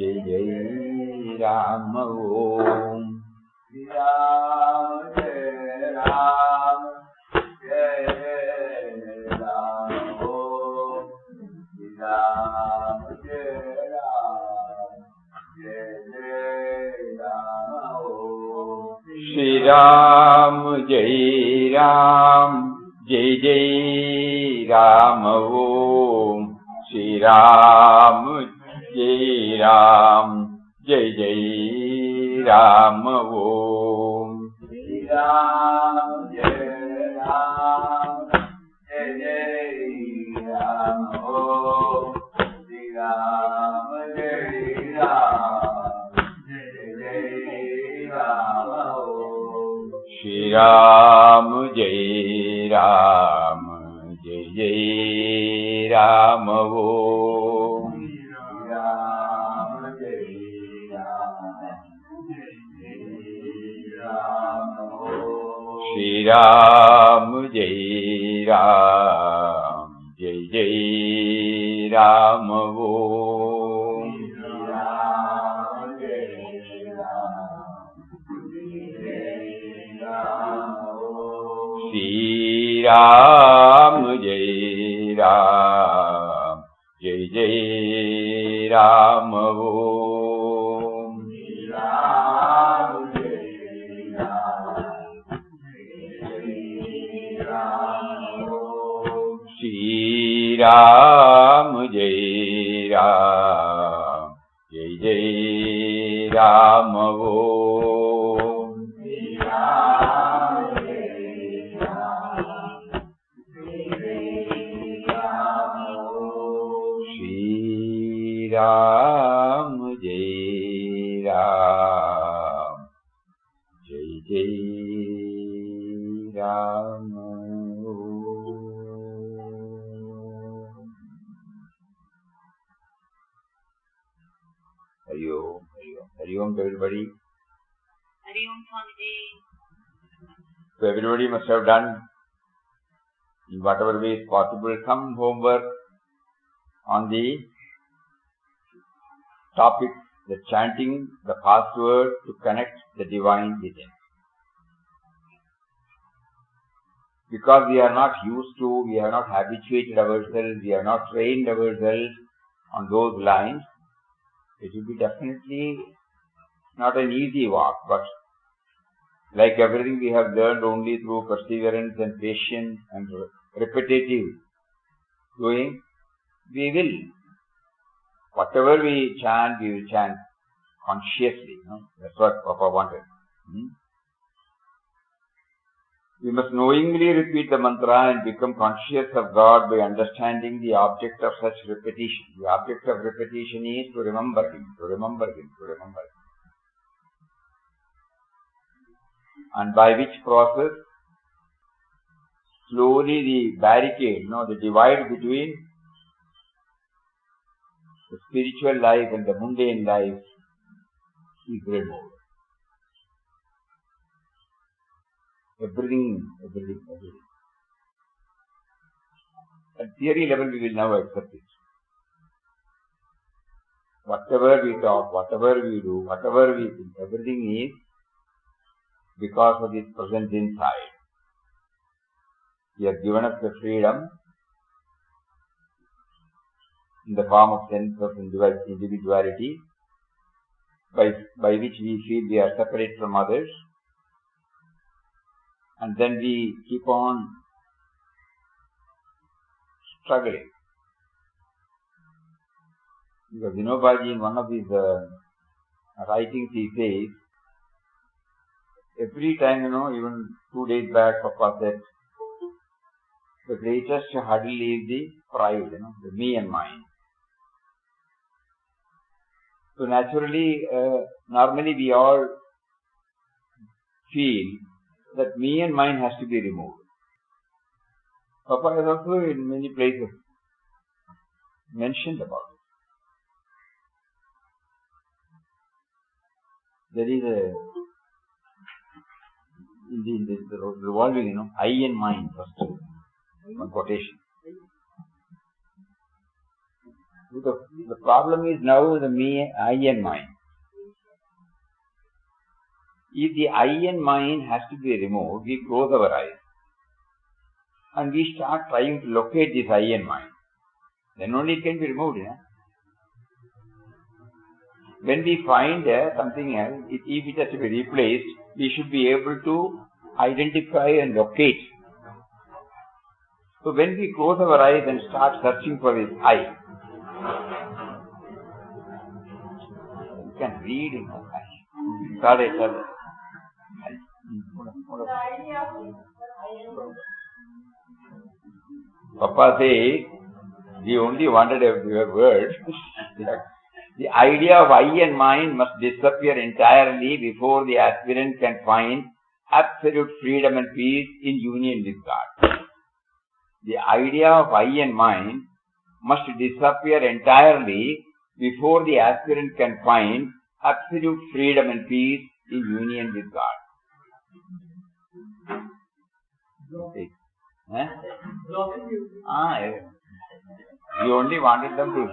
Jai Jai Ram Om. Ram Jai Ram Jai Jai Ram Om. Ram Jai Ram Jai Jai Ram Om. Shri Ram Jai Ram Jai Jai Ram Om. Shri Ram Jai Ram Jai Jai Ram Om. Shri Ram Jai Ram Jai Jai Ram Om. Shri Ram Jai Ram Jai Jai Ram Om. Shri Ram Jai Ram Jai Jai Ram Om. Shri Ram Jai Ram Jai Jai Ram Om. Shri Ram Jai Ram Jai Jai Ram Om. Shri Ram Jai Ram Jai Jai Ram Om. Shri Ram Jai Ram Jai Jai Ram. Hari Om, Hari Om to everybody. Hari Om, Swamiji. So everybody must have done, in whatever way is possible, some homework on the topic, the chanting the password to connect the divine within. Because we are not used to, we have not habituated ourselves, we have not trained ourselves on those lines, it will be definitely not an easy walk, but like everything we have learned only through perseverance and patience and repetitive doing, we will. Whatever we will chant consciously. That's what Papa wanted. We must knowingly repeat the mantra and become conscious of God by understanding the object of such repetition. The object of repetition is to remember Him, to remember Him, to remember Him. And by which process, slowly the barricade, the divide between the spiritual life and the mundane life is removed. Everything. At theory level, we will never accept it. Whatever we talk, whatever we do, whatever we think, everything is because of His presence inside. He has given us the freedom in the form of sense of individuality, by which we feel we are separate from others. And then we keep on struggling. Because Vinobaji, in one of his writings, he says, every time, even 2 days back, Papa said, the greatest hurdle is the pride, the me and mine. So naturally, normally we all feel that me and mine has to be removed. Papa has also in many places mentioned about it. There is in the revolving, I and mine first, one quotation. The problem is now the me, I and mind. If the I and mind has to be removed, we close our eyes and we start trying to locate this I and mind. Then only it can be removed. Yeah? When we find something else, if it has to be replaced, we should be able to identify and locate. So when we close our eyes and start searching for this I, you can read in our eyes. Papa says, we only wanted a word. The idea of I and mind must disappear entirely before the aspirant can find absolute freedom and peace in union with God. The idea of I and mind must disappear entirely before the aspirant can find absolute freedom and peace in union with God. Huh? You only wanted them to.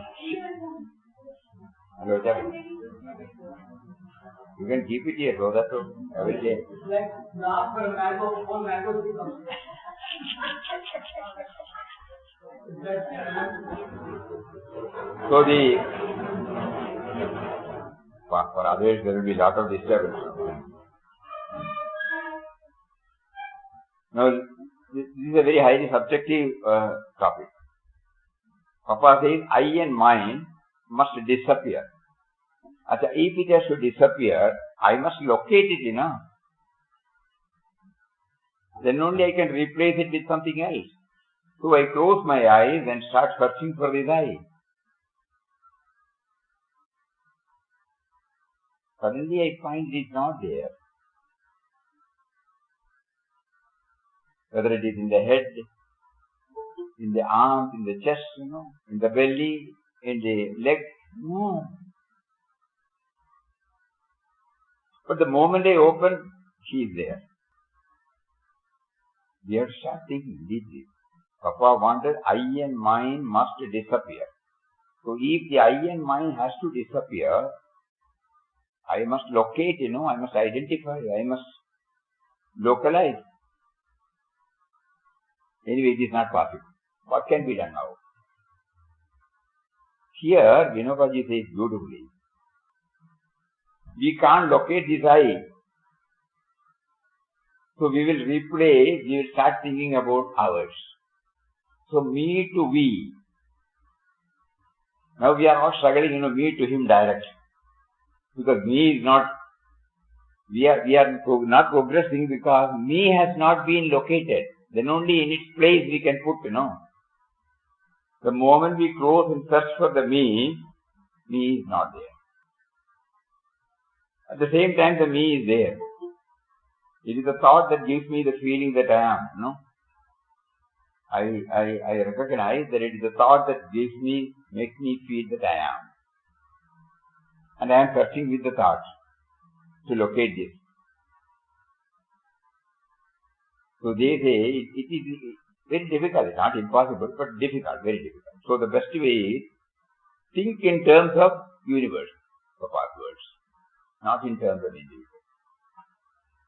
You can keep it here, so that's every day. So for others there will be a lot of disturbance. Now, this is a very highly subjective topic. Papa says, I and mind must disappear. If it has to disappear, I must locate it, Then only I can replace it with something else. So I close my eyes and start searching for this I. Suddenly I find it is not there. Whether it is in the head, in the arms, in the chest, in the belly, in the leg, no. But the moment I open, she is there. We have to start thinking deeply. Papa wanted I and mind must disappear. So if the I and mind has to disappear, I must locate, I must identify, I must localize. Anyway, it is not possible. What can be done now? Here, Vinobaji says beautifully, we can't locate this I. So we will start thinking about ours. So me to we. Now we are not struggling, me to him direct. Because me is not, we are not progressing because me has not been located. Then only in its place we can put, The moment we close and search for the me is not there. At the same time, the me is there. It is the thought that gives me the feeling that I am, I recognize that it is the thought that makes me feel that I am. And I am searching with the thought to locate this. So they say it is very difficult, not impossible, but difficult, very difficult. So the best way is think in terms of universe, Papa's words, not in terms of individual.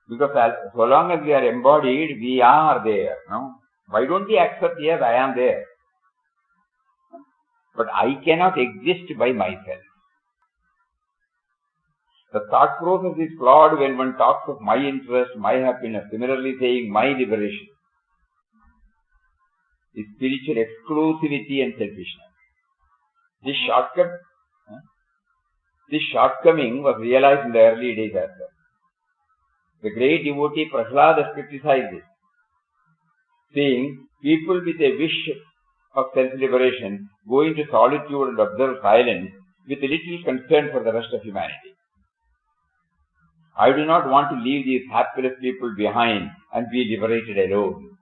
Because so long as we are embodied, we are there. Why don't we accept, yes, I am there? But I cannot exist by myself. The thought process is flawed when one talks of my interest, my happiness, similarly saying my liberation. Is spiritual exclusivity and selfishness. This shortcoming was realized in the early days as well. The great devotee Prahlada criticized this, saying, people with a wish of self-liberation go into solitude and observe silence with little concern for the rest of humanity. I do not want to leave these hapless people behind and be liberated alone.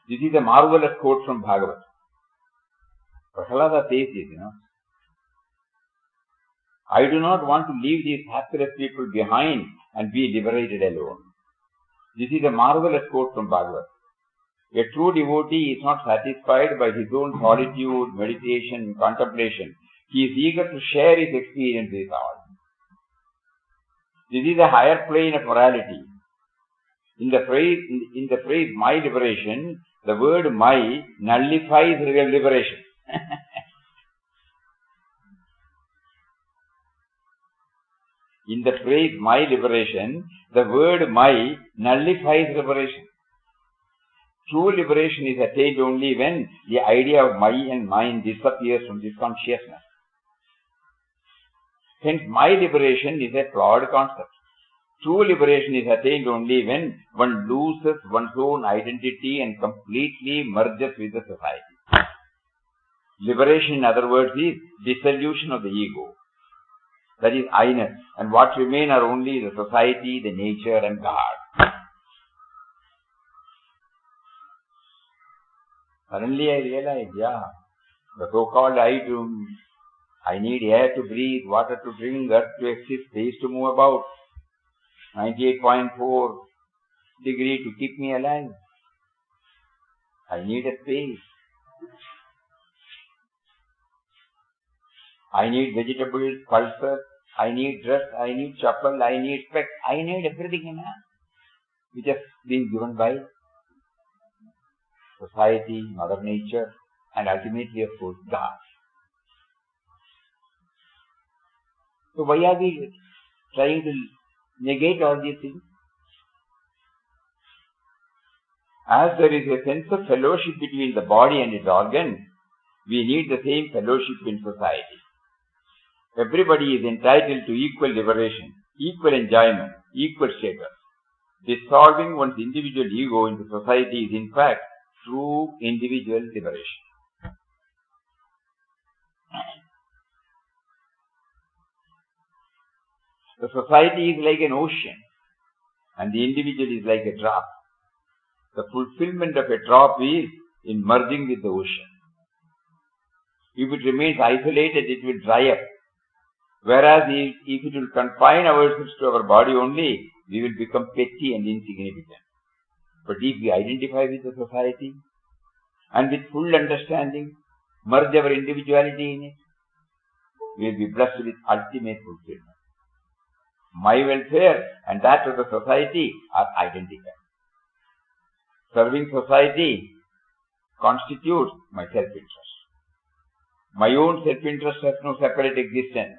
This is a marvelous quote from Bhagavad. Prahlada says this, I do not want to leave these hapless people behind and be liberated alone. This is a marvelous quote from Bhagavad. A true devotee is not satisfied by his own solitude, meditation, contemplation. He is eager to share his experience with all. This is a higher plane of morality. In the phrase my liberation, the word my nullifies real liberation. In the phrase my liberation, the word my nullifies liberation. True liberation is attained only when the idea of my and mine disappears from this consciousness. Hence, my liberation is a flawed concept. True liberation is attained only when one loses one's own identity and completely merges with the society. Liberation, in other words, is dissolution of the ego. That is I-ness. And what remain are only the society, the nature and God. Suddenly I realized, the so-called I need air to breathe, water to drink, earth to exist, space to move about, 98.4 degree to keep me alive. I need a space. I need vegetables, pulses, I need dress, I need chapel, I need specs, I need everything which has been given by society, Mother Nature, and ultimately, of course, God. So why are we trying to negate all these things? As there is a sense of fellowship between the body and its organs, we need the same fellowship in society. Everybody is entitled to equal liberation, equal enjoyment, equal status. Dissolving one's individual ego into society is in fact true individual liberation. The society is like an ocean and the individual is like a drop. The fulfillment of a drop is in merging with the ocean. If it remains isolated, it will dry up. Whereas if it will confine ourselves to our body only, we will become petty and insignificant. But if we identify with the society and with full understanding, merge our individuality in it, we will be blessed with ultimate fulfillment. My welfare and that of the society are identical. Serving society constitutes my self-interest. My own self-interest has no separate existence.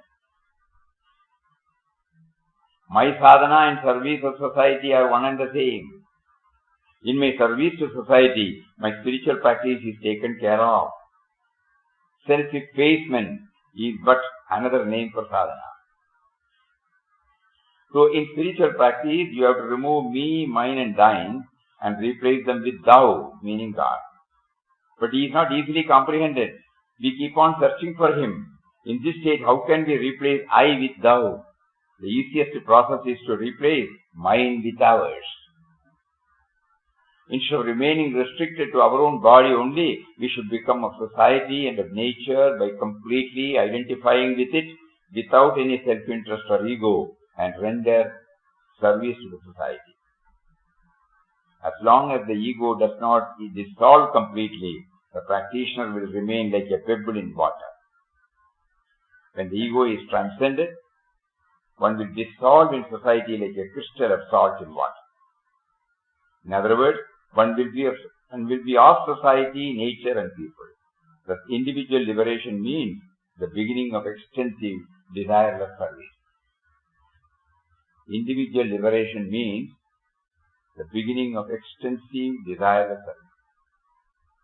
My sadhana and service of society are one and the same. In my service to society, my spiritual practice is taken care of. Self-effacement is but another name for sadhana. So in spiritual practice, you have to remove me, mine and thine and replace them with thou, meaning God. But he is not easily comprehended. We keep on searching for him. In this state, how can we replace I with thou? The easiest process is to replace mine with ours. Instead of remaining restricted to our own body only, we should become of society and of nature by completely identifying with it without any self-interest or ego and render service to the society. As long as the ego does not dissolve completely, the practitioner will remain like a pebble in water. When the ego is transcended, one will dissolve in society like a crystal of salt in water. In other words, one will be of society, nature and people. Thus, individual liberation means the beginning of extensive, desireless service. Individual liberation means the beginning of extensive, desireless service.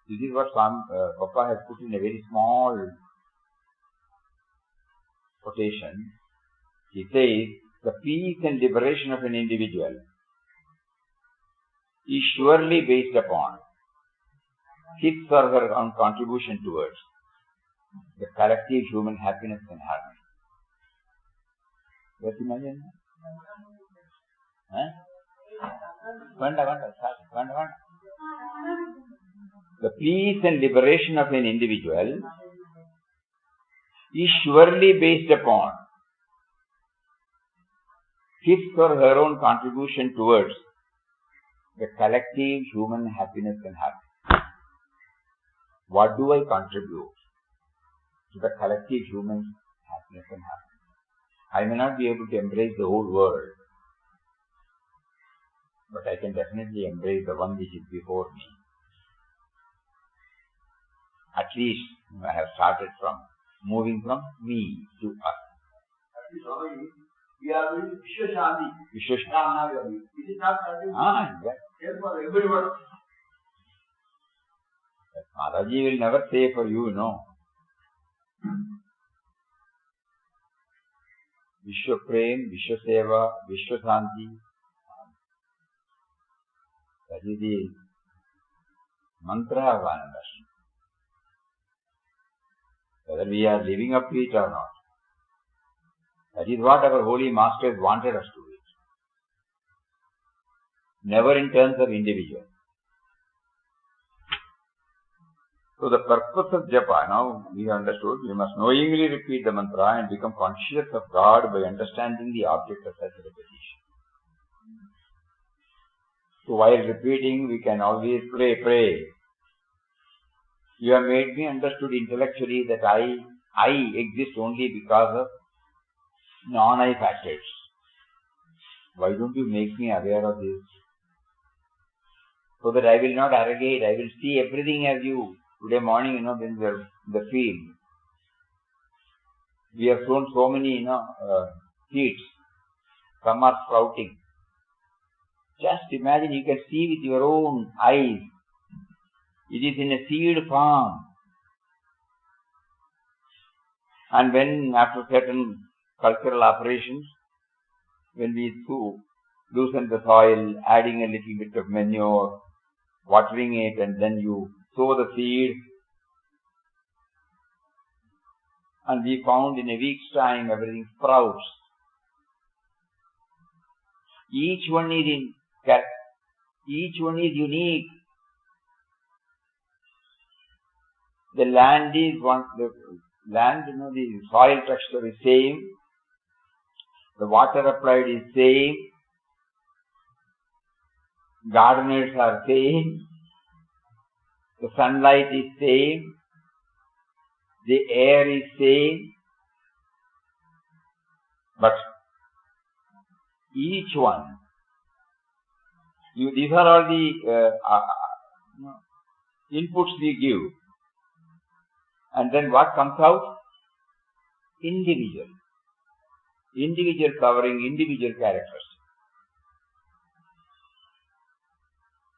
This is what Papa has put in a very small quotation. He says, the peace and liberation of an individual is surely based upon his or her own contribution towards the collective human happiness and harmony. Just imagine. The peace and liberation of an individual is surely based upon his or her own contribution towards the collective human happiness can happen. What do I contribute to the collective human happiness can happen? I may not be able to embrace the whole world, but I can definitely embrace the one which is before me. At least I have started from moving from me to us. We are doing Vishwashanti. Vishwashanti. It is not something Yes. for everyone. Mataji will never say for you, no. Vishwa Prem, Vishwa Seva, Vishwa Shanti. That is the mantra of Ananda. Whether we are living up to it or not. That is what our holy masters wanted us to do. Never in terms of individual. So the purpose of japa, now we have understood, we must knowingly repeat the mantra and become conscious of God by understanding the object of such repetition. So while repeating, we can always pray. You have made me understood intellectually that I exist only because of non-I factors. Why don't you make me aware of this? So that I will not arrogate, I will see everything as you. Today morning, when we were in the field, we have sown so many, seeds. Some are sprouting. Just imagine, you can see with your own eyes. It is in a seed form. And when, after certain cultural operations, when we loosen the soil, adding a little bit of manure, watering it, and then you sow the seed, and we found in a week's time everything sprouts. Each one is unique. The land is one. The soil texture is same. The water applied is same. Gardeners are same. The sunlight is same. The air is same. But each one, these are all the inputs we give. And then what comes out? Individual. Individual covering individual characters.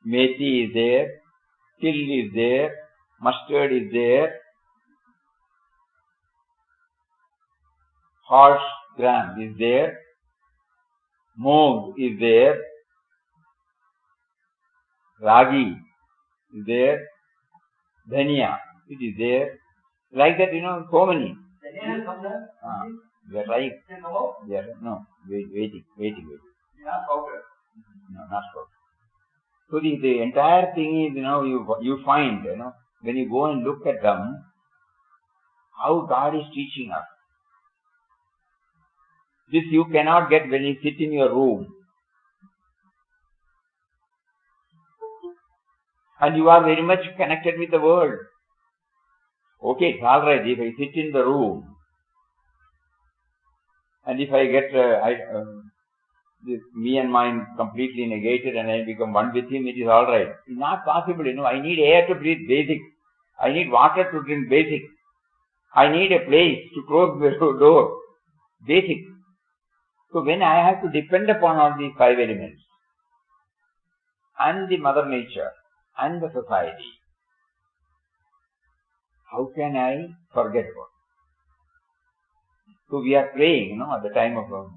Methi is there, till is there, mustard is there, horse gram is there, moong is there, ragi is there, dhania, it is there. Like that, so many. They are trying. They are, waiting. Not powder. No, not so. So the entire thing is, you find, when you go and look at them, how God is teaching us. This you cannot get when you sit in your room. And you are very much connected with the world. Okay, it's alright if I sit in the room and if I get me and mine completely negated and I become one with him, it is alright. It's not possible, I need air to breathe, basic. I need water to drink, basic. I need a place to close the door, basic. So when I have to depend upon all these five elements and the mother nature and the society, how can I forget about it? So we are praying, at the time of,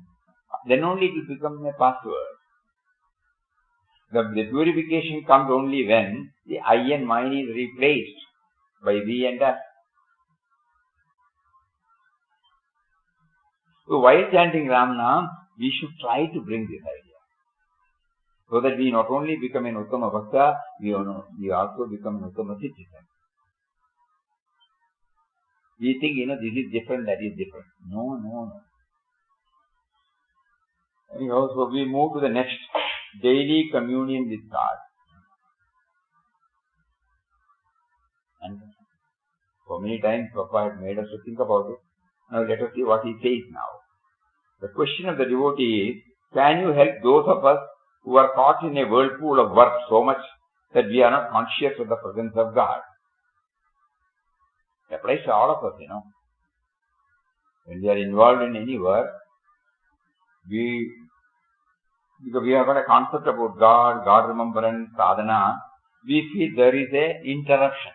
then only it will become a password. The purification comes only when the I and mine is replaced by we and us. So while chanting Ram Nam, we should try to bring this idea. So that we not only become an Uttama Bhakta, we also become an Uttama citizen. We think, this is different, that is different. No. Anyhow, so we move to the next daily communion with God. And so many times Papa had made us to think about it. Now let us see what he says now. The question of the devotee is, can you help those of us who are caught in a whirlpool of work so much that we are not conscious of the presence of God? It applies to all of us, When we are involved in any work, because we have got a concept about God, God remembrance, sadhana, we feel there is a interruption.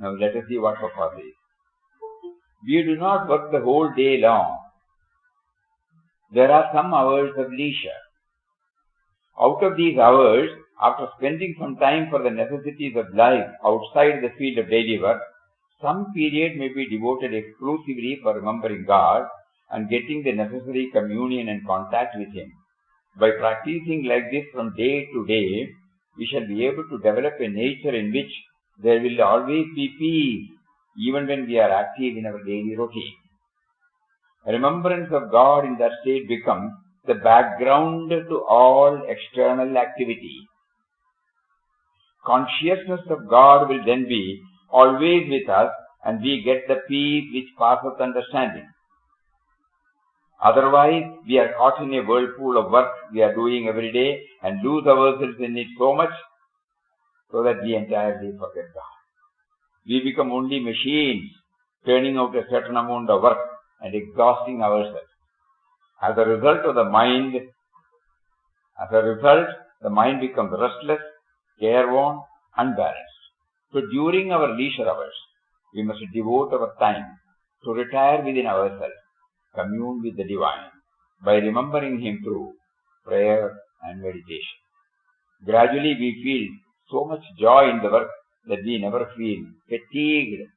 Now let us see what Papa says. We do not work the whole day long. There are some hours of leisure. Out of these hours, after spending some time for the necessities of life outside the field of daily work, some period may be devoted exclusively for remembering God and getting the necessary communion and contact with Him. By practicing like this from day to day, we shall be able to develop a nature in which there will always be peace, even when we are active in our daily routine. Remembrance of God in that state becomes the background to all external activity. Consciousness of God will then be always with us, and we get the peace which passeth understanding. Otherwise, we are caught in a whirlpool of work we are doing every day and lose ourselves in it so much so that we entirely forget God. We become only machines turning out a certain amount of work and exhausting ourselves. As a result, the mind becomes restless, careworn, unbalanced. So during our leisure hours, we must devote our time to retire within ourselves, commune with the Divine, by remembering Him through prayer and meditation. Gradually we feel so much joy in the work that we never feel fatigued.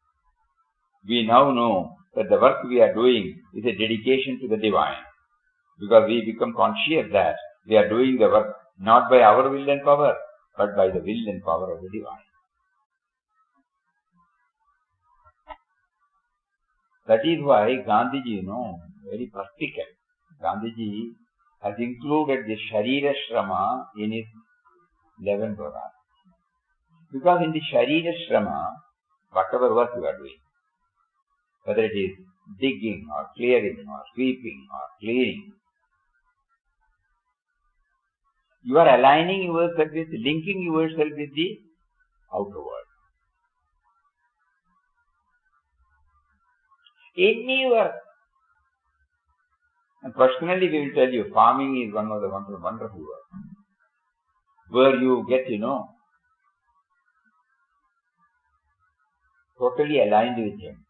We now know that the work we are doing is a dedication to the Divine, because we become conscious that we are doing the work not by our will and power, but by the will and power of the Divine. That is why Gandhiji, very practical. Gandhiji has included the Sharira Shrama in his 11 programs. Because in the Sharira Shrama, whatever work you are doing, whether it is digging or clearing or sweeping or cleaning, you are aligning yourself with, linking yourself with the outer world. Any work. And personally we will tell you, farming is one of the wonderful work, where you get, totally aligned with Him.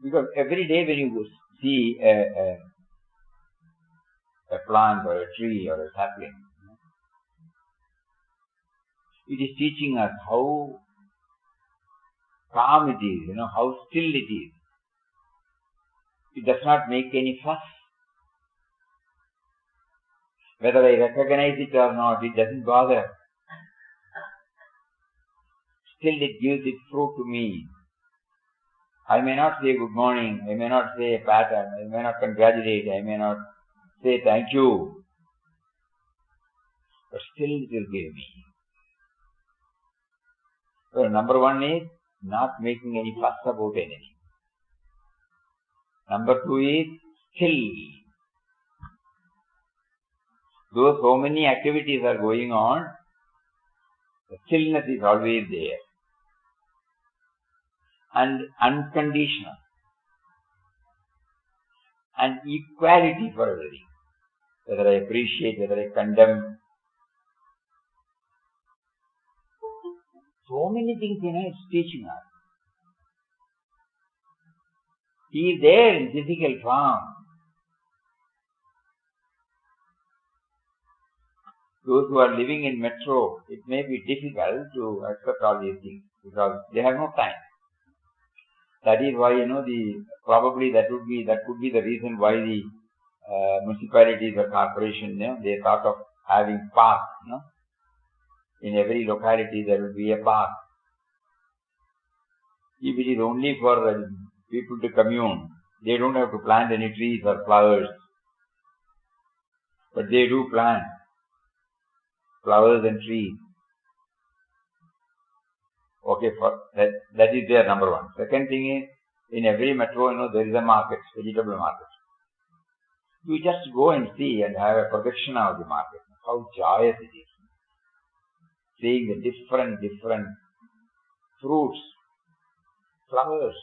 Because every day when you see a plant or a tree or a sapling, it is teaching us how calm it is, how still it is. It does not make any fuss. Whether I recognize it or not, it doesn't bother. Still it gives its fruit to me. I may not say good morning, I may not say a pattern, I may not congratulate, I may not say thank you, but still it will give me. So number one is not making any fuss about anything. Number two is still. Though so many activities are going on, the stillness is always there. And unconditional. And equality for everything. Whether I appreciate, whether I condemn. So many things, it's teaching us. He is there in physical form. Those who are living in metro, it may be difficult to accept all these things because they have no time. That is why, probably that could be the reason why the municipalities or corporation, they thought of having parks, In every locality there will be a park. If it is only for people to commune, they don't have to plant any trees or flowers. But they do plant flowers and trees. Okay, that is their number one. Second thing is, in every metro, there is a market, vegetable market. You just go and see and have a projection of the market. How joyous it is. Seeing the different fruits, flowers.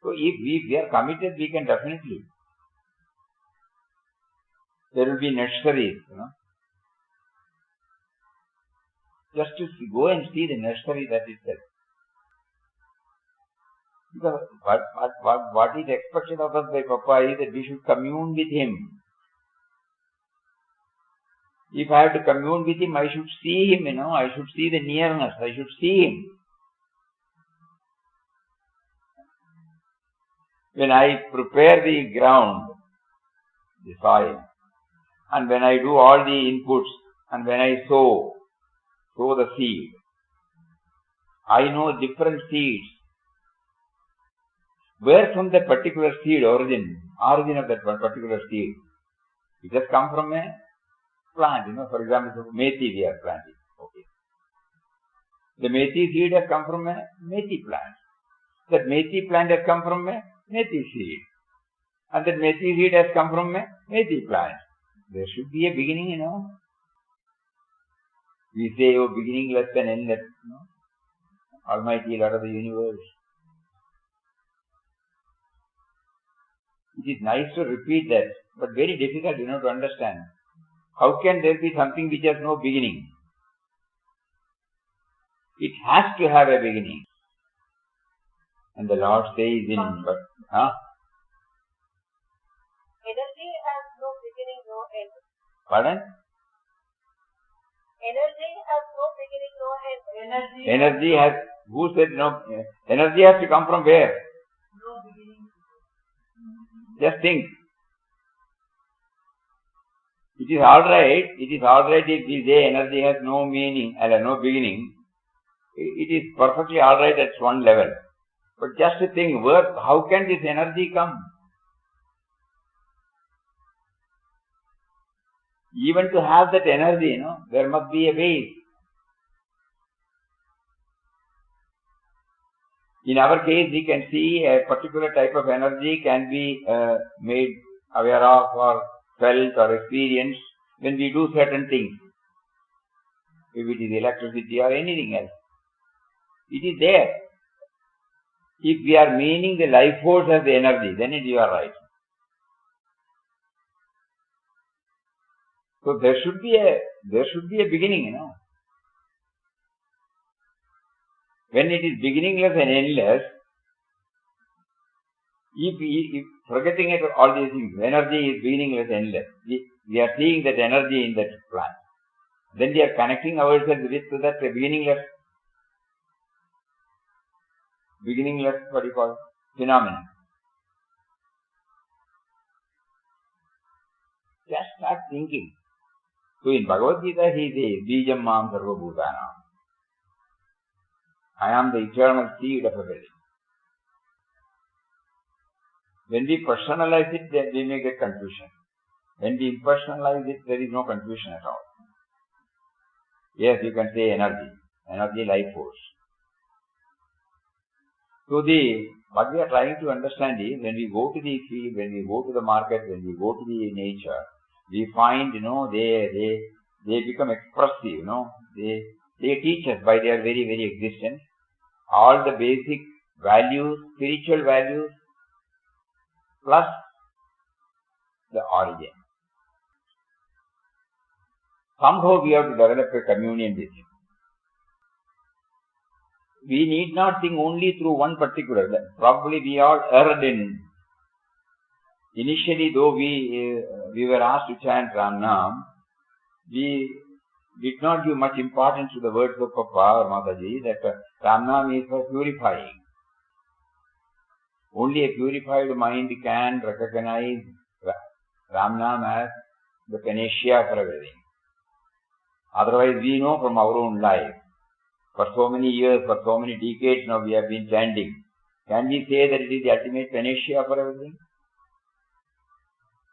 So if we are committed, we can definitely. There will be nurseries, Just to go and see the nursery, that itself. Because what is expected of us by Papa is that we should commune with him. If I have to commune with him, I should see him, I should see the nearness, I should see him. When I prepare the ground, the soil, and when I do all the inputs, and when I sow the seed, I know different seeds. Where from that particular seed origin of that particular seed? It has come from a plant, for example, methi we are planting. Okay. The methi seed has come from a methi plant. That methi plant has come from a methi seed. And that methi seed has come from a methi plant. There should be a beginning, We say, beginningless and endless, Almighty Lord of the universe. It is nice to repeat that, but very difficult, to understand. How can there be something which has no beginning? It has to have a beginning. And the Lord says in... Energy has no beginning, no end. Pardon? Energy has no beginning, no end. Energy has... Who said no? Energy has to come from where? No beginning. Just think. It is alright if we say energy has no meaning, no beginning. It is perfectly alright at one level. But just to think, how can this energy come? Even to have that energy, there must be a base. In our case, we can see a particular type of energy can be made aware of or felt or experienced when we do certain things. If it is electricity or anything else. It is there. If we are meaning the life force as the energy, then you are right. So there should be a beginning, When it is beginningless and endless, if forgetting it, all these things, energy is beginningless and endless. We are seeing that energy in that plant. Then we are connecting ourselves with that beginningless, phenomenon. Just start thinking. So in Bhagavad Gita he says, Bijam Mam Sarva Bhutanam. I am the eternal seed of everything. When we personalize it, then we may get confusion. When we impersonalize it, there is no confusion at all. Yes, you can say energy, life force. So what we are trying to understand is, when we go to the field, when we go to the market, when we go to the nature, we find, they become expressive, They teach us by their very, very existence all the basic values, spiritual values, plus the origin. Somehow we have to develop a communion with him. We need not think only through one particular. Probably we all erred in. Initially, though we were asked to chant Ram Nam, we did not give much importance to the words of Papa or Mataji that Ram Nam is for purifying. Only a purified mind can recognize Ram Nam as the panacea for everything. Otherwise, we know from our own life, For so many years, for so many decades now we have been chanting. Can we say that it is the ultimate panacea for everything?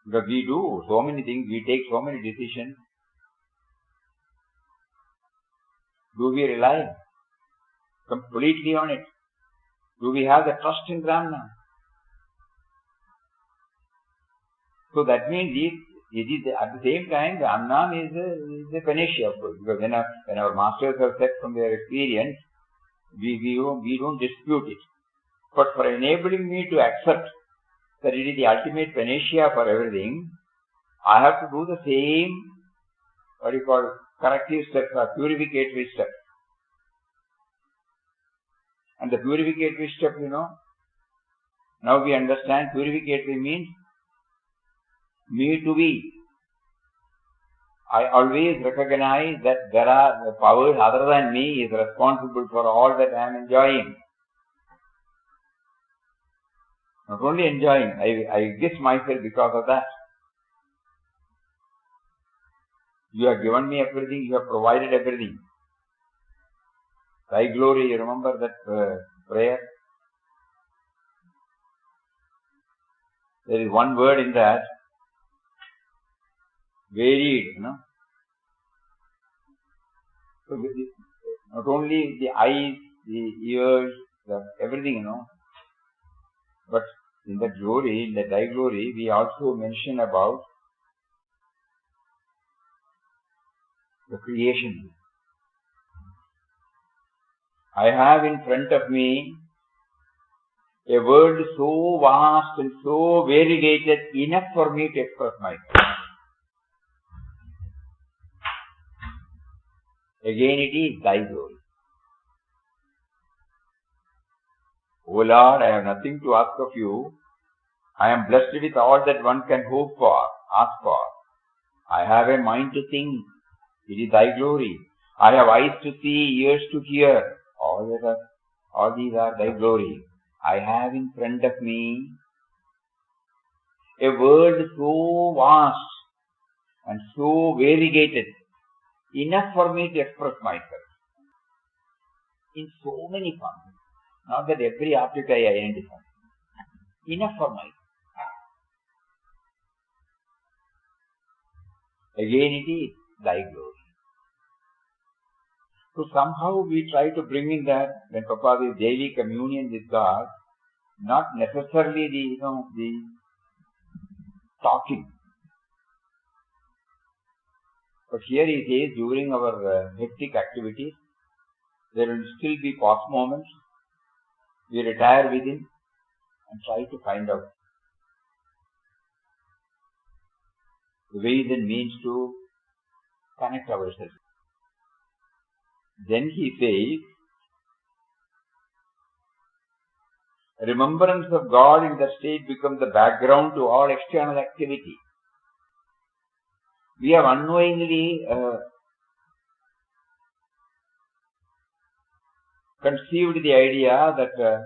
Because we do so many things, we take so many decisions. Do we rely completely on it? Do we have the trust in Brahmana? So that means it is at the same time Brahmana is a panacea, of course, because when our masters have said from their experience, we don't dispute it. But for enabling me to accept that it is the ultimate panacea for everything, I have to do the same, corrective steps or purificatory steps. And the purificatory step, now we understand purificatory means me to be. I always recognize that there are powers other than me is responsible for all that I am enjoying. Not only enjoying, I exist myself because of that. You have given me everything, you have provided everything. Thy glory, you remember that prayer? There is one word in that, varied, So not only the eyes, the ears, everything, but in that glory, in that thy glory, we also mention about the creation. I have in front of me a world so vast and so variegated, enough for me to express myself. Again it is thy glory. O Lord, I have nothing to ask of you. I am blessed with all that one can hope for, ask for. I have a mind to think. It is thy glory. I have eyes to see, ears to hear. All these are thy glory. I have in front of me a world so vast and so variegated, enough for me to express myself in so many forms. Not that every object I identify. Enough for myself. Again it is thy glory. So somehow we try to bring in that when Papa is daily communion with God, not necessarily the talking. But here he says during our hectic activities, there will still be pause moments. We retire within and try to find out the ways and means to connect ourselves. Then he says, remembrance of God in that state becomes the background to all external activity. We have unknowingly conceived the idea that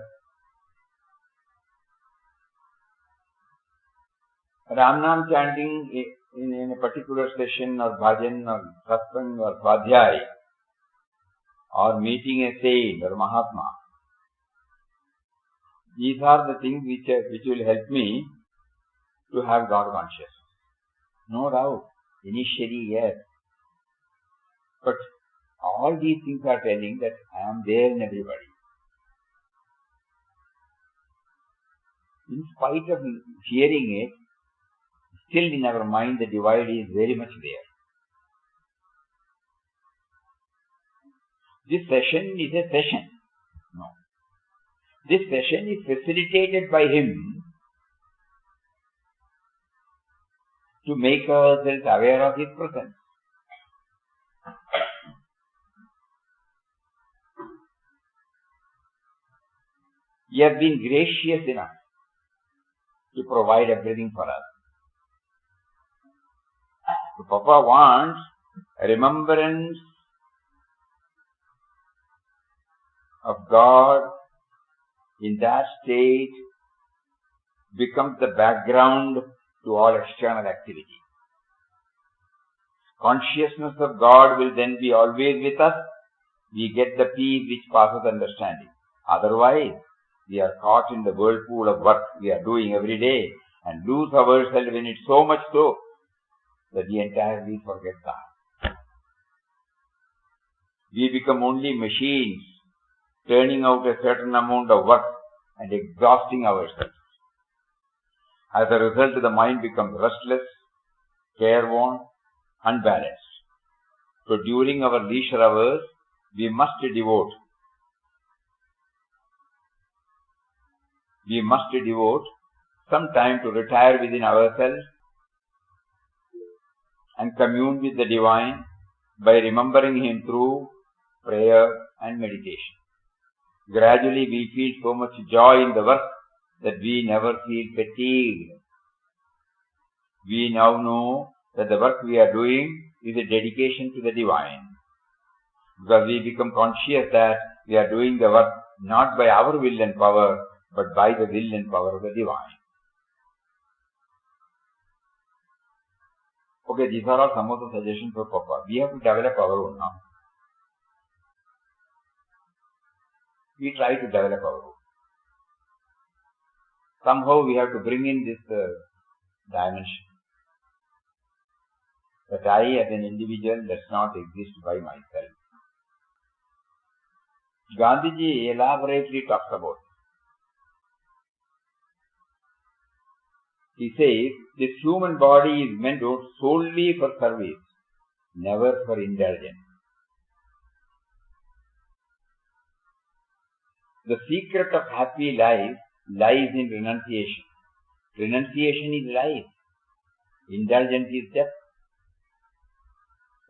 Ramnam chanting in a particular session or bhajan or satsang or svadhyay or meeting a saint or Mahatma, these are the things which will help me to have God consciousness. No doubt, initially yes. But all these things are telling that I am there in everybody. In spite of hearing it, still in our mind the divide is very much there. This session is a session. No. This session is facilitated by him to make ourselves aware of his presence. He has been gracious enough to provide everything for us. So Papa wants a remembrance of God in that state becomes the background to all external activity. Consciousness of God will then be always with us we get the peace which passes understanding. Otherwise, we are caught in the whirlpool of work we are doing every day and lose ourselves in it so much so that we entirely forget God. We become only machines turning out a certain amount of work and exhausting ourselves. As a result, the mind becomes restless, careworn, unbalanced. So during our leisure hours, we must devote some time to retire within ourselves and commune with the Divine by remembering Him through prayer and meditation. Gradually we feel so much joy in the work that we never feel fatigued. We now know that the work we are doing is a dedication to the Divine, because we become conscious that we are doing the work not by our will and power, but by the will and power of the Divine. Okay, these are all some of the suggestions for Papa. We have to develop our own now. We try to develop our own. Somehow we have to bring in this dimension, that I as an individual does not exist by myself. Gandhiji elaborately talks about it. He says, this human body is meant solely for service, never for indulgence. The secret of happy life lies in renunciation. Renunciation is life. Indulgence is death.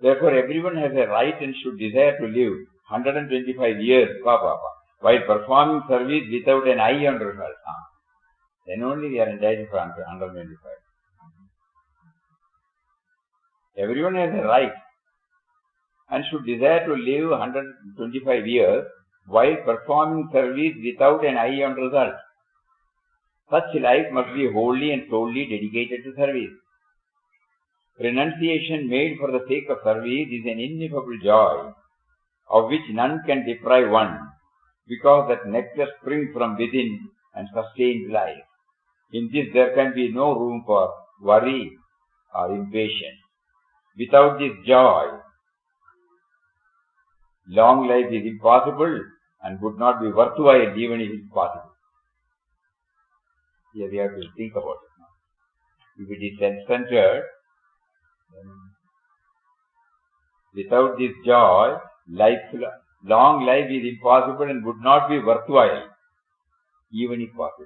Therefore, everyone has a right and should desire to live 125 years, while performing service without an eye on result. Then only we are entitled for 125. Everyone has a right and should desire to live 125 years while performing service without an eye on result. Such life must be wholly and solely dedicated to service. Renunciation made for the sake of service is an ineffable joy, of which none can deprive one, because that nectar springs from within and sustains life. In this there can be no room for worry or impatience. Without this joy, long life is impossible and would not be worthwhile even if it is possible. Here we have to think about it. If it is self-centered, without this joy, long life is impossible and would not be worthwhile even if possible.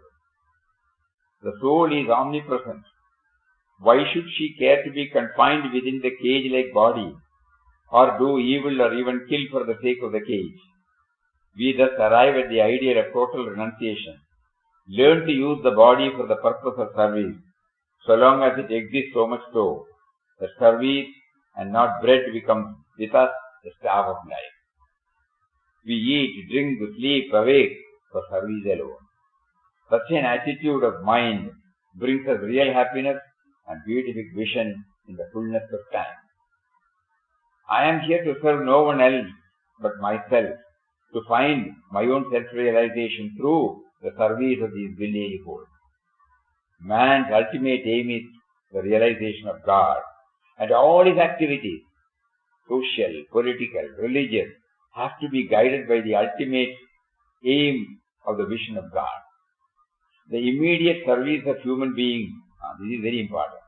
The soul is omnipresent. Why should she care to be confined within the cage-like body, or do evil or even kill for the sake of the cage? We thus arrive at the ideal of total renunciation. Learn to use the body for the purpose of service, so long as it exists so much so that service and not bread becomes with us the staff of life. We eat, drink, sleep, awake for service alone. Such an attitude of mind brings us real happiness and beatific vision in the fullness of time. I am here to serve no one else but myself, to find my own self-realization through the service of these village poor. Man's ultimate aim is the realization of God, and all his activities, social, political, religious, have to be guided by the ultimate aim of the vision of God. The immediate service of human beings, this is very important,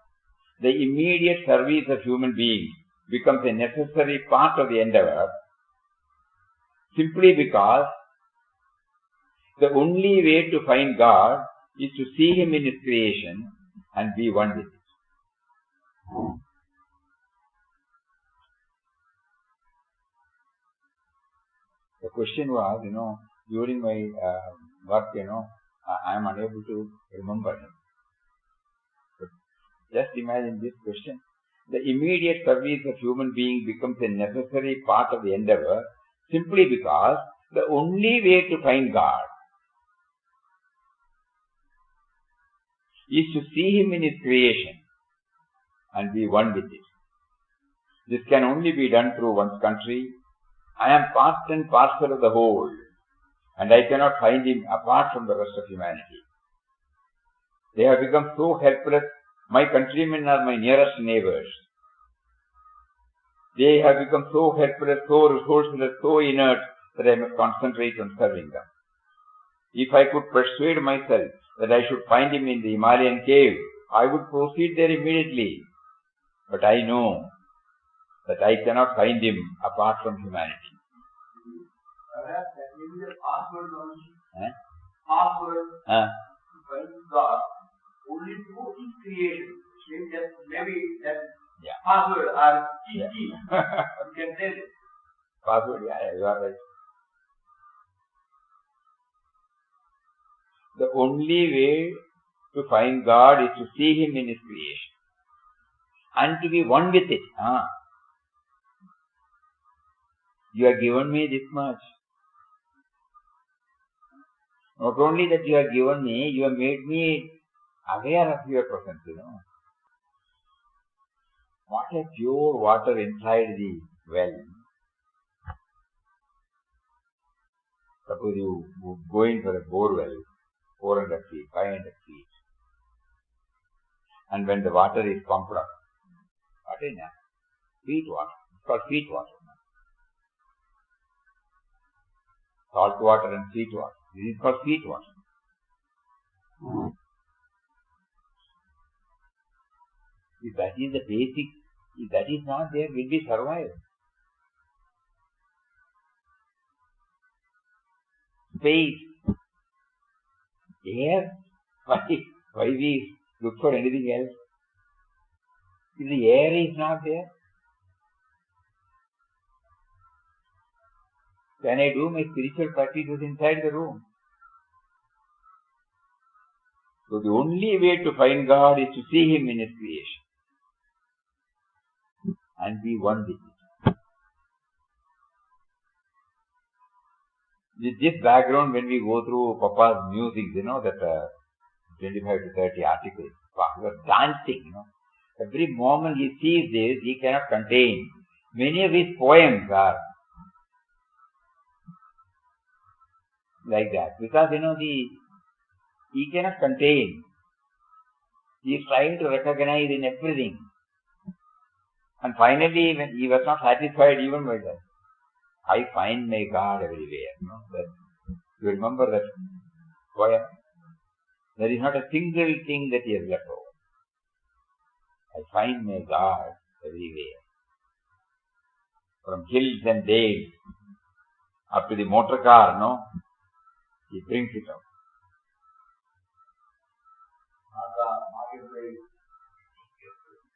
the immediate service of human beings becomes a necessary part of the endeavor simply because the only way to find God is to see Him in His creation and be one with it. The question was, during my work, I am unable to remember him. But just imagine this question. The immediate service of human being becomes a necessary part of the endeavor simply because the only way to find God is to see Him in His creation and be one with it. This can only be done through one's country, I am part and parcel of the whole, and I cannot find him apart from the rest of humanity. They have become so helpless. My countrymen are my nearest neighbors. They have become so helpless, so resourceless, so inert that I must concentrate on serving them. If I could persuade myself that I should find him in the Himalayan cave, I would proceed there immediately. But I know that I cannot find him apart from humanity. Perhaps that may be the password also. Eh? Password Huh? to find God only through His creation. Maybe that Yeah. password or key. Yeah. You can say that. Password, yeah, you are right. The only way to find God is to see Him in His creation and to be one with it. You have given me this much. Not only that you have given me, you have made me aware of your presence, What a pure water inside the well. Suppose you go in for a bore well, 400 feet, 500 feet. And when the water is pumped up, what is that? Sweet water. It's called sweet water. Salt water and sweet water. This is called sweet water. If that is the basic, if that is not there, will we survive? Space, air, why we look for anything else? If the air is not there, then I do my spiritual practices inside the room. So the only way to find God is to see Him in His creation and be one with it. With this background, when we go through Papa's music, that 25 to 30 articles, we are dancing, Every moment he sees this, he cannot contain. Many of his poems are like that. Because, he cannot contain. He is trying to recognize in everything. And finally, when he was not satisfied even by that, I find my God everywhere. You remember that poem? There is not a single thing that he has left over. I find my God everywhere. From hills and dales up to the motor car, he brings it out. Marketplace.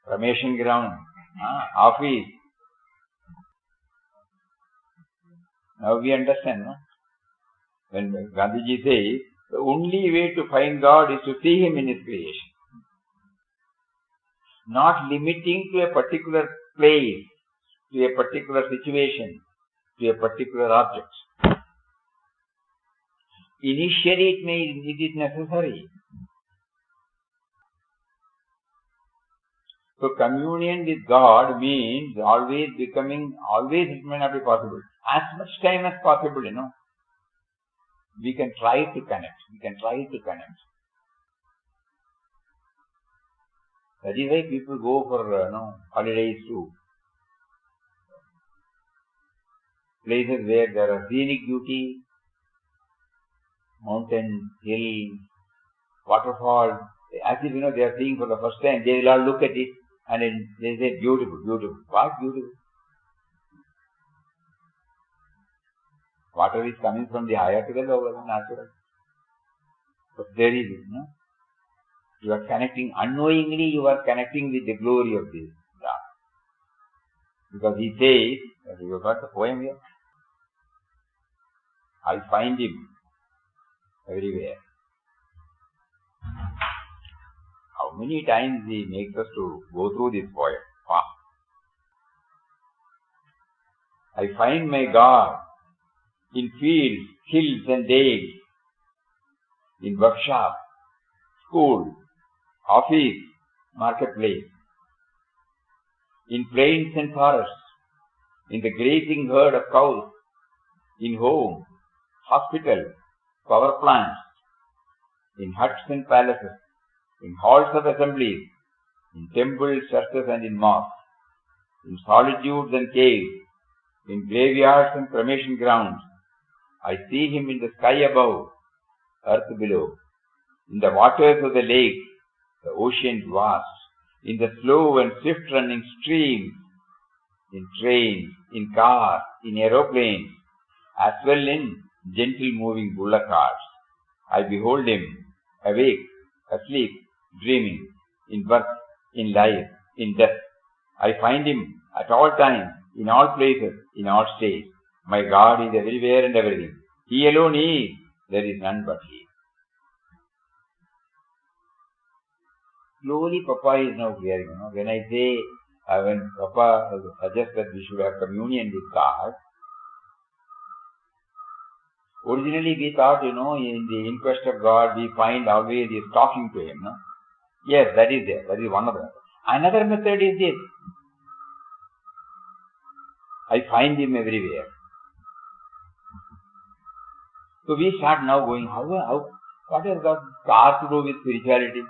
Rameshing ground, office. Now we understand, When Gandhiji says, the only way to find God is to see Him in His creation. Not limiting to a particular place, to a particular situation, to a particular object. Initially it is necessary. So communion with God means always it may not be possible. As much time as possible, we can try to connect. That is why people go for, holidays to places where there are scenic beauty, mountains, hills, waterfalls. As if, they are seeing for the first time, they will all look at it and then they say, beautiful, beautiful. What beautiful? Water is coming from the higher to the lower, natural. But there is it, You are connecting, unknowingly you are connecting with the glory of this God. Because he says, you got the poem here, I find Him everywhere. How many times he makes us to go through this poem? Wow. I find my God in fields, hills and dales, in workshop, school, office, marketplace, in plains and forests, in the grazing herd of cows, in home, hospital, power plants, in huts and palaces, in halls of assemblies, in temples, churches and in mosques, in solitudes and caves, in graveyards and cremation grounds. I see him in the sky above, earth below, in the waters of the lake, the ocean vast, in the slow and swift running streams, in trains, in cars, in aeroplanes, as well in gentle moving bullock carts. I behold him, awake, asleep, dreaming, in birth, in life, in death. I find him at all times, in all places, in all states. My God is everywhere and everything. He alone is, there is none but He. Slowly Papa is now hearing. When I say, when Papa suggests that we should have communion with God, originally we thought, in the inquest of God, we find always He is talking to Him. No? Yes, that is there. That is one of them. Another method is this. I find Him everywhere. So we start now going, what has got car to do with spirituality?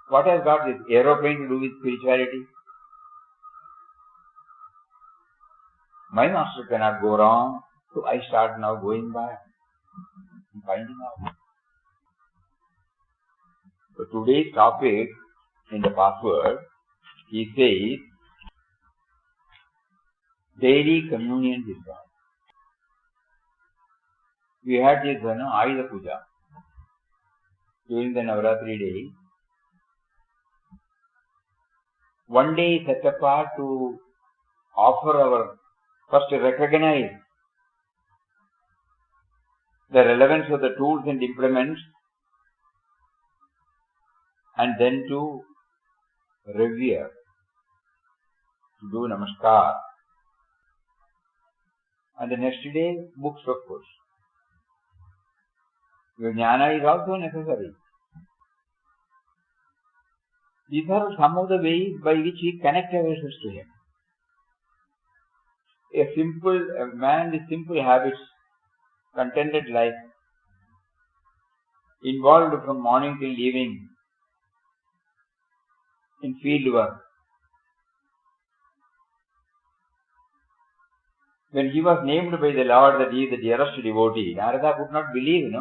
What has got this aeroplane to do with spirituality? My master cannot go wrong, so I start now going back and finding out. So today's topic in the password, he says, daily communion with God. We had this Ayuda Puja during the Navaratri days. One day is set apart to offer our, first recognize the relevance of the tools and implements, and then to revere, to do namaskar. And the next day, books of course. Jnana is also necessary. These are some of the ways by which we connect ourselves to Him. A man with simple habits, contented life, involved from morning till evening in field work. When he was named by the Lord that he is the dearest devotee, Narada could not believe,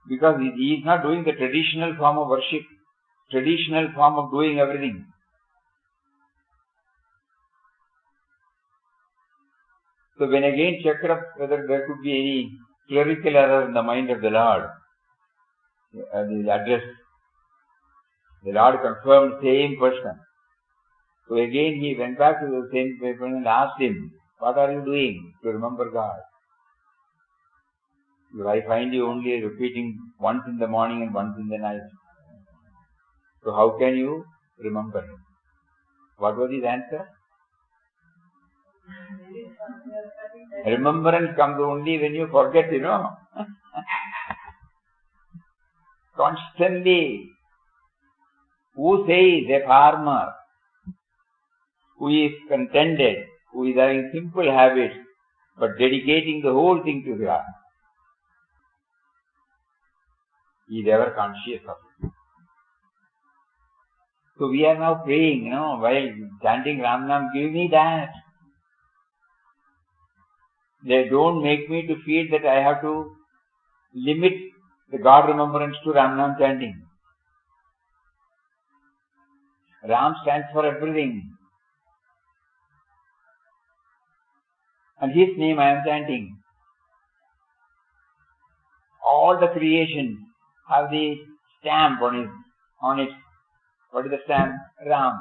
because he is not doing the traditional form of worship, traditional form of doing everything. So when again checked up whether there could be any clerical error in the mind of the Lord, the address, the Lord confirmed same person. So again he went back to the same person and asked him, what are you doing to remember God? I find you only repeating once in the morning and once in the night. So how can you remember Him? What was his answer? Remembrance comes only when you forget, Constantly. Who says a farmer who is contented, who is having simple habits, but dedicating the whole thing to God, he is ever conscious of it. So we are now praying, while chanting Ram Nam, give me that. They don't make me to feel that I have to limit the God remembrance to Ram Nam chanting. Ram stands for everything. And His name I am chanting. All the creation have the stamp on it. What is the stamp? Ram.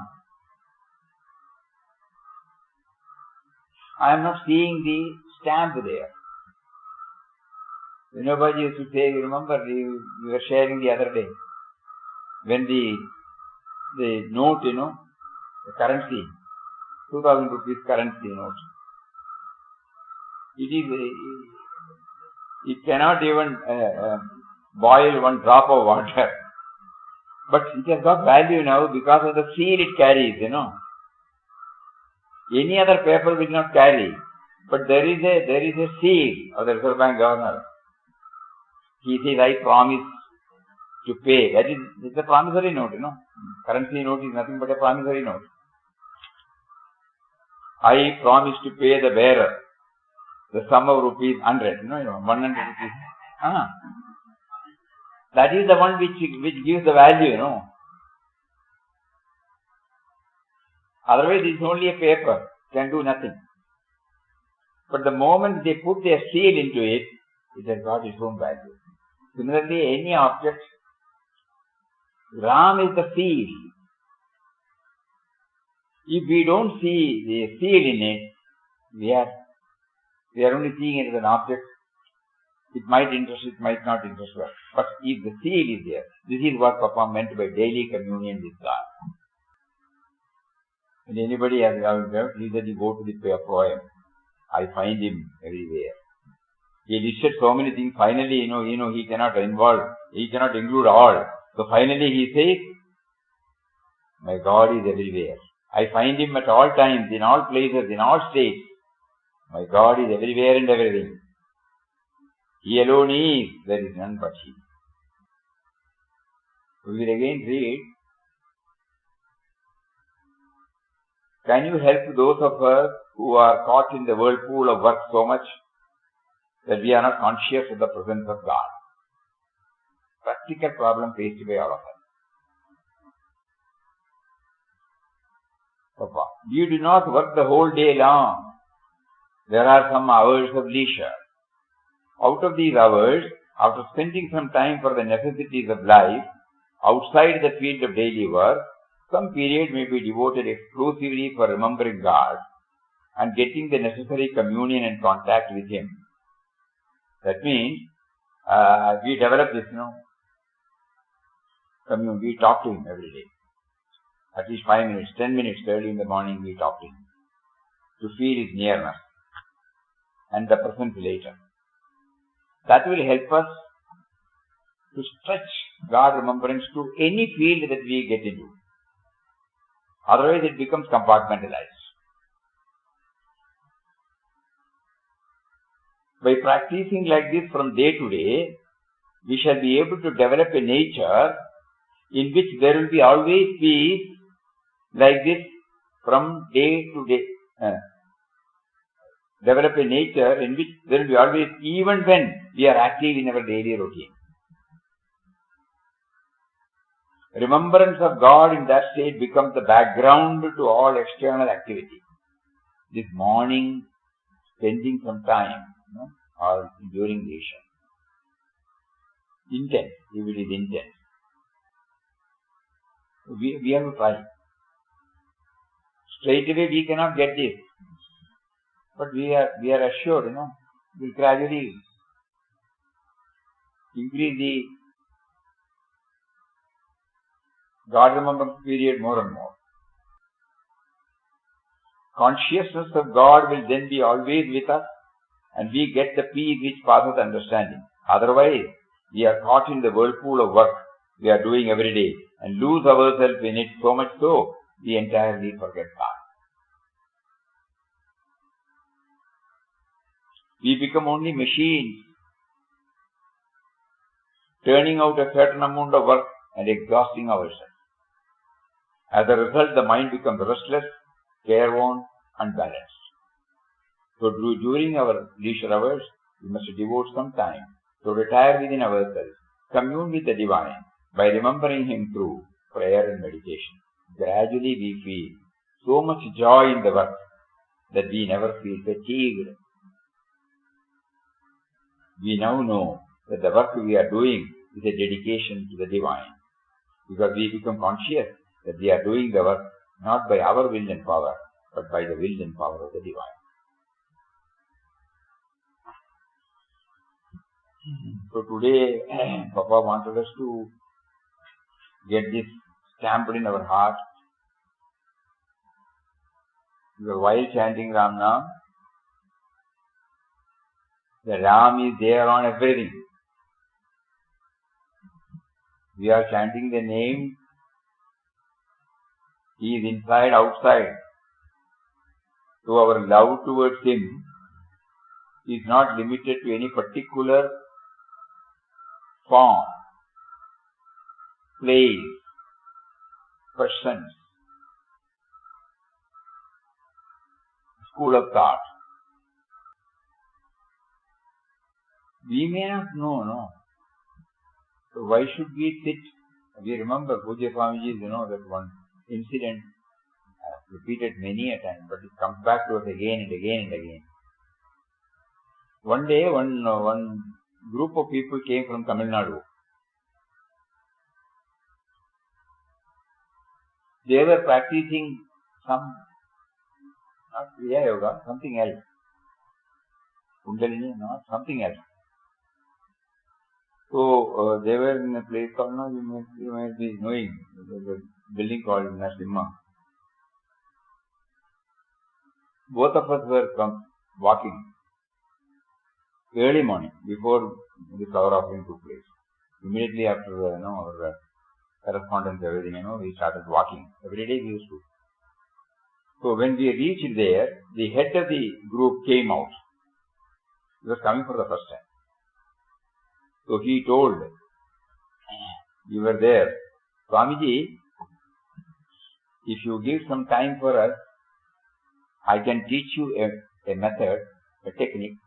I am not seeing the stamp there. Nobody used to say, you remember, we were sharing the other day, when the note, the currency, 2000 rupees currency note, it cannot even boil one drop of water. But it has got value now because of the seal it carries, Any other paper will not carry. But there is a seal of the Reserve Bank Governor. He says, I promise to pay. It's a promissory note, Currency note is nothing but a promissory note. I promise to pay the bearer the sum of rupees 100, 100 rupees. That is the one which gives the value, Otherwise, it's only a paper, can do nothing. But the moment they put their seal into it, it has got its own value. Similarly, any object, Ram is the seal. If we don't see the seal in it, we are only seeing it as an object. It might interest, it might not interest us. But if the seal is there, this is what Papa meant by daily communion with God. And anybody has please let you go to the poem. I find him everywhere. He listed so many things. Finally, he cannot include all. So finally he says, my God is everywhere. I find him at all times, in all places, in all states. My God is everywhere and everything. He alone is, there is none but He. We will again read. Can you help those of us who are caught in the whirlpool of work so much that we are not conscious of the presence of God? Practical problem faced by all of us. Papa, you do not work the whole day long. There are some hours of leisure. Out of these hours, after spending some time for the necessities of life, outside the field of daily work, some period may be devoted exclusively for remembering God and getting the necessary communion and contact with Him. That means, we develop this, communion. We talk to Him every day. At least 5 minutes, 10 minutes early in the morning we talk to Him. To feel His nearness and the presence later. That will help us to stretch God remembrance to any field that we get into. Otherwise it becomes compartmentalized. By practicing like this from day to day, we shall be able to develop a nature in which there will be always peace like this from day to day. Develop a nature in which there will be always, even when we are active in our daily routine. Remembrance of God in that state becomes the background to all external activity. This morning, spending some time, or during the Isha. Intense, it is intense. We have to try. Straight away we cannot get this. But we are assured, we gradually increase the God remembrance period more and more. Consciousness of God will then be always with us, and we get the peace which passes understanding. Otherwise, we are caught in the whirlpool of work we are doing every day and lose ourselves in it so much so we entirely forget God. We become only machines, turning out a certain amount of work and exhausting ourselves. As a result, the mind becomes restless, careworn, unbalanced. So during our leisure hours, we must devote some time to retire within ourselves, commune with the Divine by remembering Him through prayer and meditation. Gradually we feel so much joy in the work that we never feel fatigued. We now know that the work we are doing is a dedication to the Divine, because we become conscious that we are doing the work not by our will and power, but by the will and power of the Divine. So today, Papa wanted us to get this stamped in our heart. Because while chanting Ram Nam, the Ram is there on everything. We are chanting the name. He is inside, outside. So our love towards Him is not limited to any particular form, place, persons, school of thought. We may not know, no. So why should we sit? We remember Pujya Swamiji's, that one incident repeated many a time, but it comes back to us again and again and again. One day, one group of people came from Tamil Nadu. They were practicing some, not Kriya Yoga, something else. Kundalini, not something else. So they were in a place called, you might be knowing, the building called Nasimha. Both of us were walking early morning before the flower offering took place. Immediately after our correspondence, everything, we started walking. Every day we used to. So when we reached there, the head of the group came out. He was coming for the first time. So he told, "You were there. Swamiji, if you give some time for us, I can teach you a method, a technique,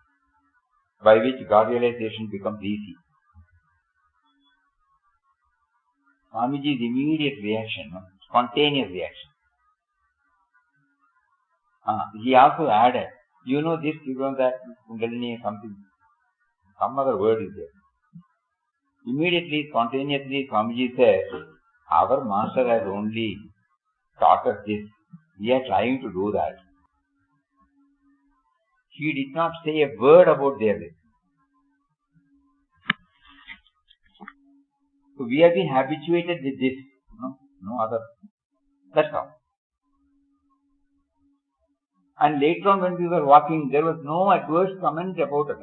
by which God realization becomes easy." Swamiji's immediate reaction, spontaneous reaction. He also added, "You know this, you know that, Kundalini, something, some other word is there." Immediately, spontaneously, Swamiji said, "Our master has only taught us this. We are trying to do that." He did not say a word about their life. So we have been habituated with this, no other. That's all. And later on when we were walking, there was no adverse comment about us.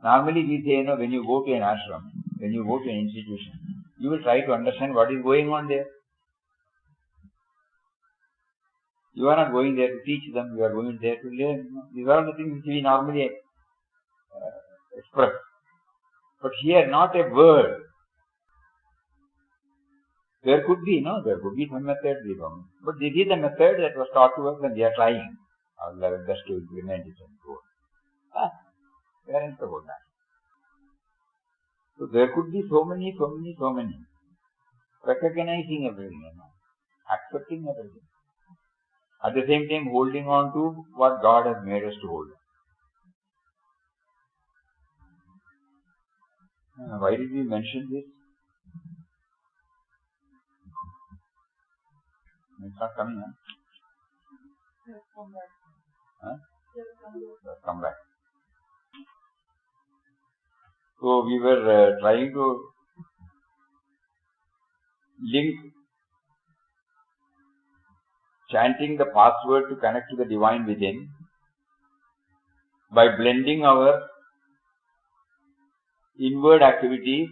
Normally we say, when you go to an ashram, when you go to an institution, you will try to understand what is going on there. You are not going there to teach them, you are going there to learn. These are the things which we normally express. But here, not a word. There could be some method, but this is the method that was taught to us and we are trying our level best to implement it and go on. Parents about that. So there could be so many. Recognizing everything, accepting everything. At the same time holding on to what God has made us to hold on. Why did we mention this? It's not coming, Come back. So we were trying to link chanting the password to connect to the divine within by blending our inward activities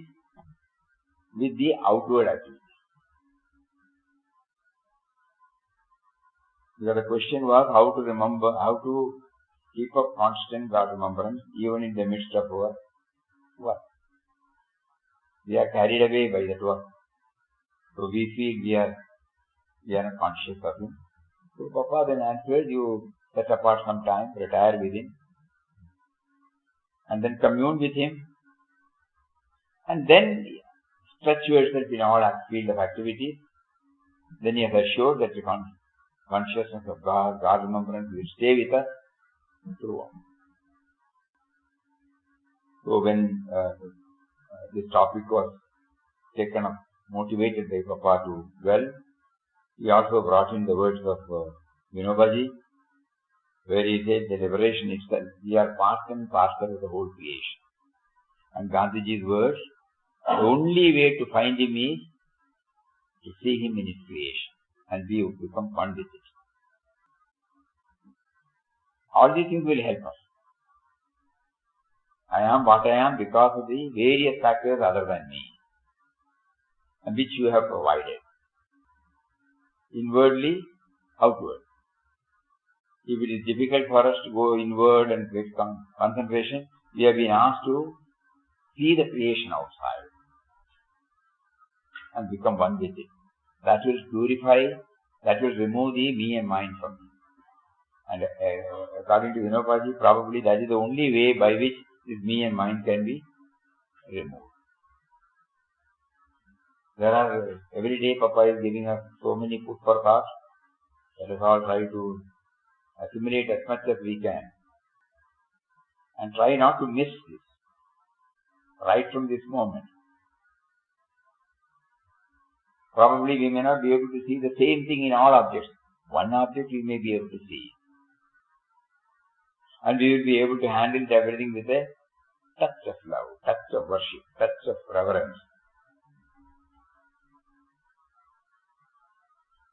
with the outward activities. Because the question was how to remember, how to keep up constant God remembrance even in the midst of our work. We are carried away by that work. So we feel we are not conscious of Him. So Papa then answered, you set apart some time, retire with Him, and then commune with Him, and then stretch yourself in all field of activities. Then He has assured that the consciousness of God, God remembrance will stay with us throughout. So when this topic was taken up, motivated by Papa to dwell, he also brought in the words of Vinobaji, where he said the liberation itself, we are part and parcel of the whole creation. And Gandhiji's words, the only way to find Him is to see Him in His creation and become one with it. All these things will help us. I am what I am because of the various factors other than me, and which you have provided. Inwardly, outward. If it is difficult for us to go inward and get concentration, we have been asked to see the creation outside and become one with it. That will purify, that will remove the me and mine from me. And according to Vinobaji, probably that is the only way by which this me and mine can be removed. There are, every day Papa is giving us so many food for thought. Let us all try to assimilate as much as we can. And try not to miss this. Right from this moment. Probably we may not be able to see the same thing in all objects. One object we may be able to see. And we will be able to handle everything with a touch of love, touch of worship, touch of reverence.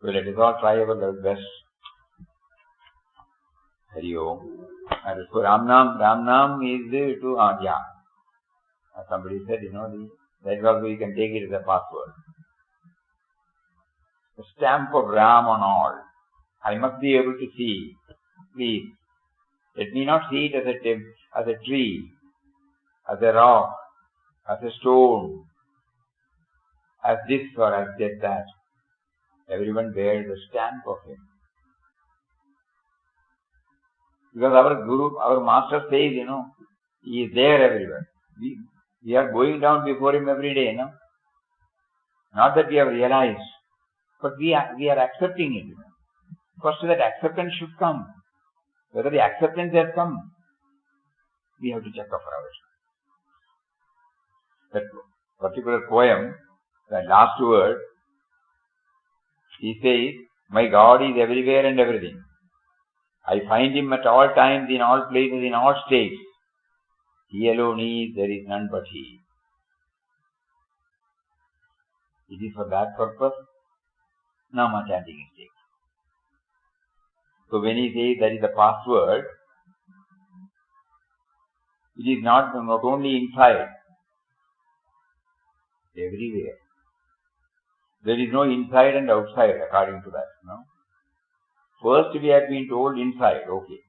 So let us all try our level best. Hari Om. And so Ramnam is to Adya. Somebody said, that also you can take it as a password. The stamp of Ram on all. I must be able to see. Please, let me not see it as a tree, as a rock, as a stone, as this or as that. Everyone bears the stamp of him. Because our Guru, our Master says, he is there everywhere. We are going down before him every day, Not that we have realized, but we are accepting it. First that acceptance should come. Whether the acceptance has come, we have to check up for ourselves. That particular poem, the last word, he says, my God is everywhere and everything. I find him at all times, in all places, in all states. He alone is, there is none but he. It is for that purpose, Nama chanting is taken. So when he says that is the password, it is not only inside, everywhere. There is no inside and outside according to that. First we have been told inside, okay.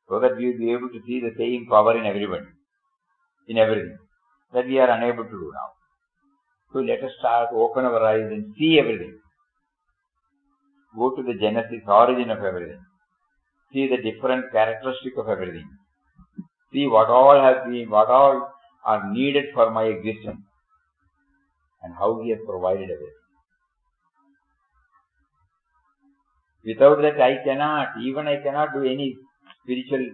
So that we will be able to see the same power in everybody, in everything. That we are unable to do now. So let us start, open our eyes and see everything. Go to the genesis, origin of everything. See the different characteristic of everything. See what all has been, what all are needed for my existence. And how he has provided everything. Without that I cannot do any spiritual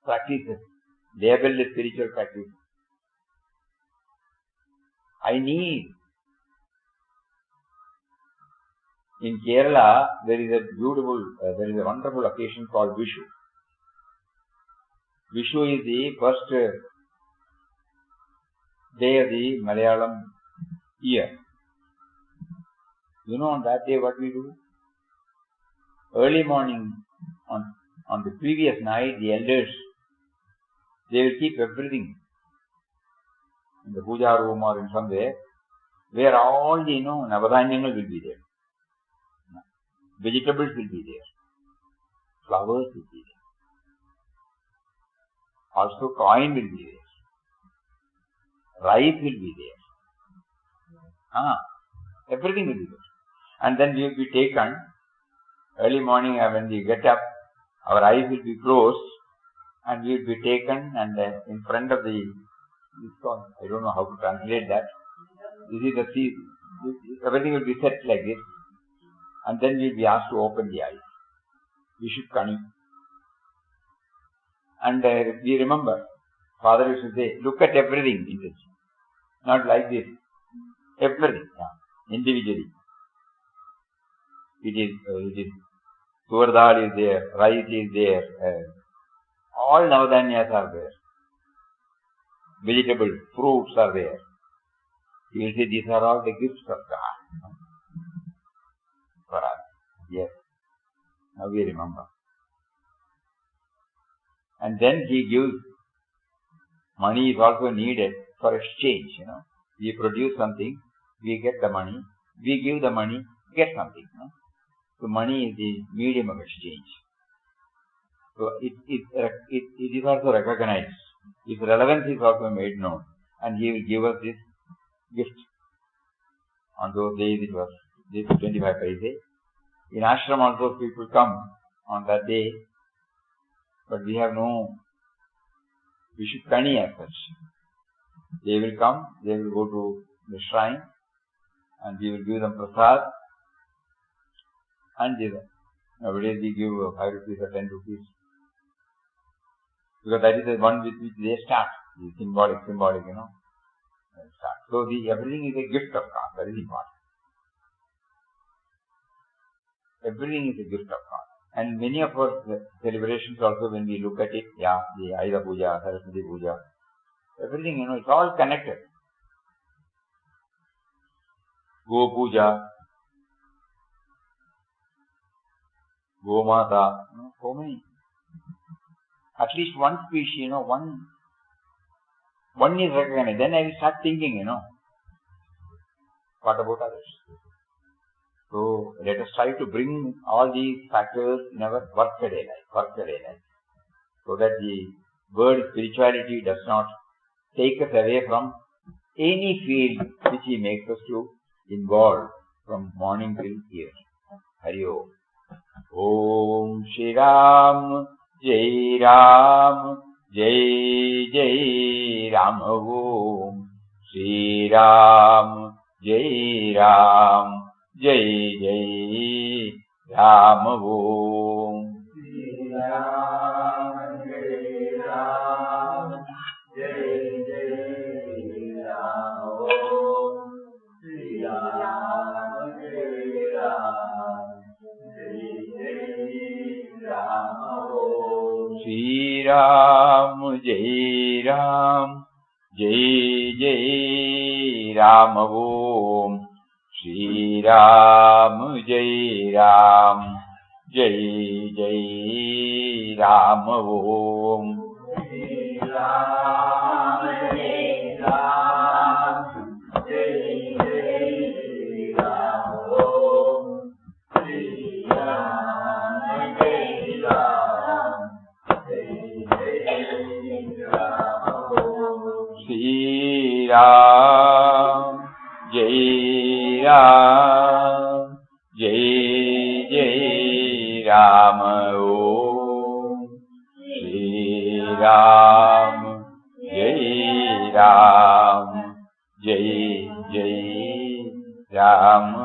practices, labeled spiritual practice. I need. In Kerala, there is a wonderful occasion called Vishu. Vishu is the first day of the Malayalam year. On that day what we do? Early morning, on the previous night, the elders, they will keep everything in the puja room or in somewhere, where all the, Navadhanyangal will be there. Vegetables will be there. Flowers will be there. Also coin will be there. Rice will be there. Everything will be there. And then we will be taken, early morning when we get up, our eyes will be closed and we will be taken and in front of the, I don't know how to translate that. This is the sea, everything will be set like this. And then we will be asked to open the eyes. We should cunning. And we remember, Father used to say, look at everything in this. Not like this. Everything, individually. It is, tur dal is there, rice is there, all Navadhanyas are there. Vegetables, fruits are there. You will say these are all the gifts of God. For us. Yes. Now we remember. And then he gives, money is also needed for exchange, We produce something, we get the money, we give the money, get something, So money is the medium of exchange. So it is also recognized. Its relevance is also made known. And he will give us this gift. On those days it was this 25 paise. In ashram also people come on that day. But we have no Vishukani as such. They will come, they will go to the shrine and we will give them prasad and nowadays we give 5 rupees or 10 rupees. Because that is the one with which they start. The symbolic, Start. So everything is a gift of God. That is important. Everything is a gift of God. And many of our celebrations also, when we look at it, the Ayuda Puja, Saraswati Puja, everything, it's all connected. Go Puja, Go Mata, so many. At least one species, one is recognized. Then I will start thinking, what about others? So let us try to bring all these factors in our workaday life, so that the word spirituality does not take us away from any field which he makes us to involve from morning till here. Hari Om. Om Shri Ram, Jai Ram, Jai Jai Ram. Om Shri Ram, Jai Ram, Jai Jai Ram. Om Shri Ram, Jai Ram, Jai Jai Ram. Om Shri Ram, Jai Ram, Jai Jai Ram. Om Shri Ram, Jai Ram, Jai Jai Ram. Om Shri Ram, Jai Ram, Jai Jai Ram. Om Shri Ram, Jai Ram, Jai Jai Ram. Om Shri Ram, Jai Ram, Jai Jai Ram. Om Shri Ram, Jai Ram, Jai Jai Ram. Om Shri Ram, Jai Ram, Jai Jai Ram.